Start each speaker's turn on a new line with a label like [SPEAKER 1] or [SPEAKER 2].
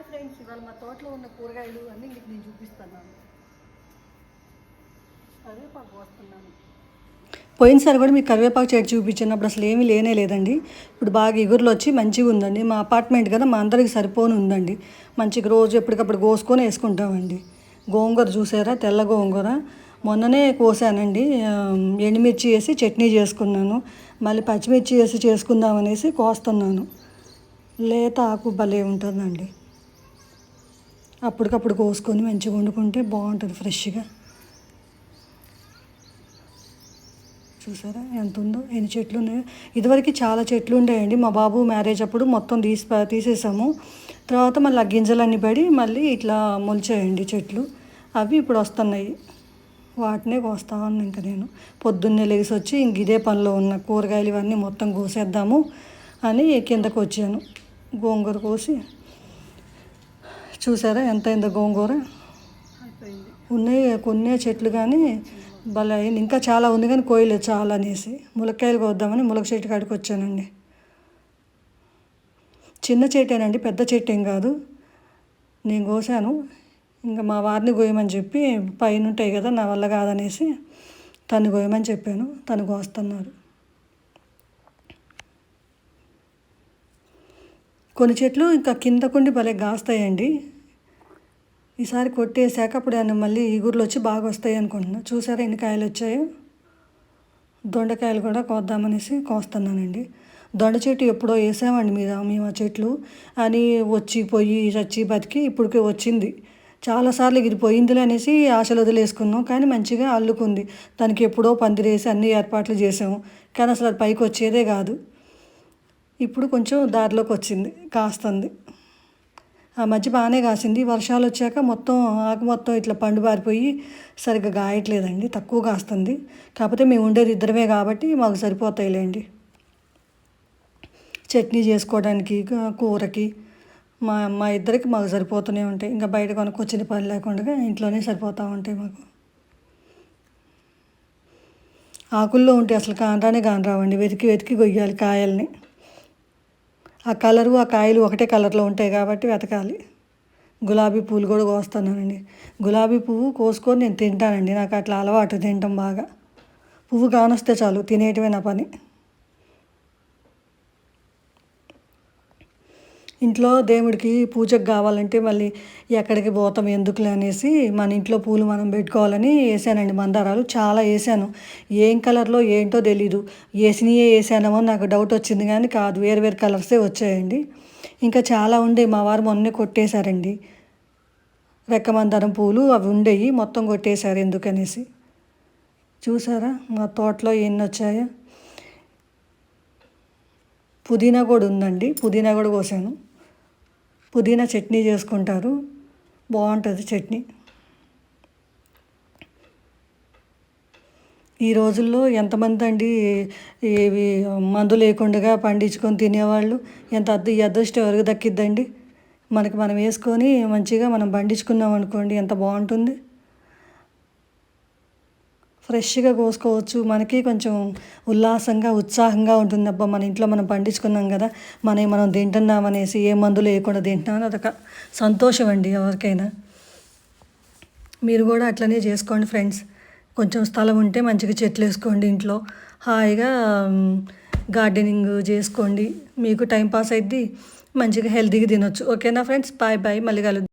[SPEAKER 1] Hi friends, ఇవాళ మా తోటలో ఉన్న కూరగాయలు అన్నీ మీకు నేను చూపిస్తున్నాను. కరివేపాకు వస్తున్నాను. పోయినసారి కూడా మీకు కరివేపాకు చెట్టు చూపించినప్పుడు అసలు ఏమీ లేనే లేదండి. ఇప్పుడు బాగా ఎగురులు వచ్చి మంచిగా ఉందండి. మా అపార్ట్మెంట్ కదా, మా అందరికి సరిపోని ఉందండి. మంచిగా రోజు ఎప్పటికప్పుడు కోసుకొని వేసుకుంటామండి. గోంగూర చూసారా, తెల్ల గోంగూర మొన్ననే కోసానండి. ఎండుమిర్చి వేసి చట్నీ చేసుకున్నాను. మళ్ళీ పచ్చిమిర్చి వేసి చేసుకుందామనేసి కోస్తున్నాను. లేత ఆకు భలే ఉంటుందండి. అప్పటికప్పుడు కోసుకొని మంచిగా వండుకుంటే బాగుంటుంది ఫ్రెష్గా. చూసారా ఎంత ఉందో, ఎన్ని చెట్లు ఉన్నాయో. ఇదివరకు చాలా చెట్లు ఉండేయండి. మా బాబు మ్యారేజ్ అప్పుడు మొత్తం తీసేసాము. తర్వాత మళ్ళీ ఆ గింజలన్నీ పడి మళ్ళీ ఇట్లా మొలిచాయండి చెట్లు. అవి ఇప్పుడు వస్తున్నాయి. వాటినే కోస్తా ఉన్నాను. ఇంకా నేను పొద్దున్నే లేచి వచ్చి ఇంక ఇదే పనిలో ఉన్న కూరగాయలు ఇవన్నీ మొత్తం కోసేద్దాము అని కిందకు వచ్చాను. గోంగూర కోసి చూసారా ఎంత అయిందో గోంగూర. ఉన్నాయి కొన్ని చెట్లు కానీ భలే అయింది. ఇంకా చాలా ఉంది కానీ కోయలేదు చాలా అనేసి ములక్కాయలు కోద్దామని ములక చెట్టు కాడికి వచ్చానండి. చిన్న చెట్టేనండి, పెద్ద చెట్టు ఏం కాదు. నేను కోసాను. ఇంకా మా వారిని కోయమని చెప్పి, పైన ఉంటాయి కదా నా వల్ల కాదనేసి తను కోయమని చెప్పాను. తను కోస్తున్నారు. కొన్ని చెట్లు ఇంకా కిందకుండి భలే కాస్తాయండి. ఈసారి కొట్టేసాక అప్పుడు ఆయన మళ్ళీ ఈగుర్లు వచ్చి బాగా వస్తాయి అనుకుంటున్నా. చూసారా ఎన్ని కాయలు వచ్చాయో. దొండకాయలు కూడా కోద్దామనేసి కోస్తున్నానండి. దొండ చెట్టు ఎప్పుడో వేసామండి మేము ఆ చెట్లు అని వచ్చి పోయి చచ్చి బతికి ఇప్పటికే వచ్చింది. చాలాసార్లు ఇది పోయిందిలే అనేసి ఆశలు వదిలేసుకున్నాం. కానీ మంచిగా అల్లుకుంది. దానికి ఎప్పుడో పందిరేసి అన్ని ఏర్పాట్లు చేసాము. కానీ అసలు అది పైకి వచ్చేదే కాదు. ఇప్పుడు కొంచెం దారిలోకి వచ్చింది, కాస్తుంది. ఆ మధ్య బాగానే కాసింది. వర్షాలు వచ్చాక మొత్తం ఆకు మొత్తం ఇట్లా పండు బారిపోయి సరిగ్గా కాయట్లేదండి, తక్కువ కాస్తుంది. కాకపోతే మేము ఉండేది ఇద్దరమే కాబట్టి మాకు సరిపోతాయిలేండి. చట్నీ చేసుకోవడానికి, కూరకి మా ఇద్దరికి మాకు సరిపోతూనే ఉంటాయి. ఇంకా బయట కొనుక్కొచ్చిన పని లేకుండా ఇంట్లోనే సరిపోతూ ఉంటాయి మాకు. ఆకుల్లో ఉంటే అసలు కానరావండి. వెతికి వెతికి కొయ్యాలి కాయల్ని. ఆ కలరు ఆ కాయలు ఒకటే కలర్లో ఉంటాయి కాబట్టి వెతకాలి. గులాబీ పూలు కూడా కోస్తున్నానండి. గులాబీ పువ్వు కోసుకొని నేను తింటానండి. నాకు అట్లా అలవాటు తినటం బాగా. పువ్వు కానొస్తే చాలు తినేయటమే నా పని. ఇంట్లో దేవుడికి పూజకు కావాలంటే మళ్ళీ ఎక్కడికి పోతాం ఎందుకులే అనేసి మన ఇంట్లో పూలు మనం పెట్టుకోవాలని వేసానండి. మందారాలు చాలా వేసాను. ఏం కలర్లో ఏంటో తెలీదు. వేసినయే వేసానేమో నాకు డౌట్ వచ్చింది, కానీ కాదు, వేరు వేరు కలర్సే వచ్చాయండి. ఇంకా చాలా ఉండే మా వారు మొన్నే కొట్టేశారండి. రెక్క మందారం పూలు అవి ఉండేవి మొత్తం కొట్టేశారు ఎందుకనేసి. చూసారా మా తోటలో ఎన్ని వచ్చాయో. పుదీనా కూడా ఉందండి. పుదీనా కూడా కోసాను. పుదీనా చట్నీ చేసుకుంటారు, బాగుంటుంది చట్నీ. ఈ రోజుల్లో ఎంతమంది అండి ఇవి మందు లేకుండా పండించుకొని తినేవాళ్ళు. ఈ అదృష్టం ఎవరికి దక్కిద్దండి. మనం వేసుకొని మంచిగా మనం పండించుకున్నాం అనుకోండి, ఎంత బాగుంటుంది. ఫ్రెష్గా కోసుకోవచ్చు. మనకి కొంచెం ఉల్లాసంగా ఉత్సాహంగా ఉంటుంది. అబ్బా మన ఇంట్లో మనం పండించుకున్నాం కదా, మనం తింటున్నాం అనేసి, ఏ మందులు లేకుండా తింటున్నామని అదొక సంతోషం అండి ఎవరికైనా. మీరు కూడా అట్లనే చేసుకోండి ఫ్రెండ్స్. కొంచెం స్థలం ఉంటే మంచిగా చెట్లు వేసుకోండి. ఇంట్లో హాయిగా గార్డెనింగ్ చేసుకోండి. మీకు టైంపాస్ అయిద్ది, మంచిగా హెల్తీగా తినొచ్చు. ఓకేనా ఫ్రెండ్స్, బాయ్ బాయ్, మళ్ళీ కలుద్దాం.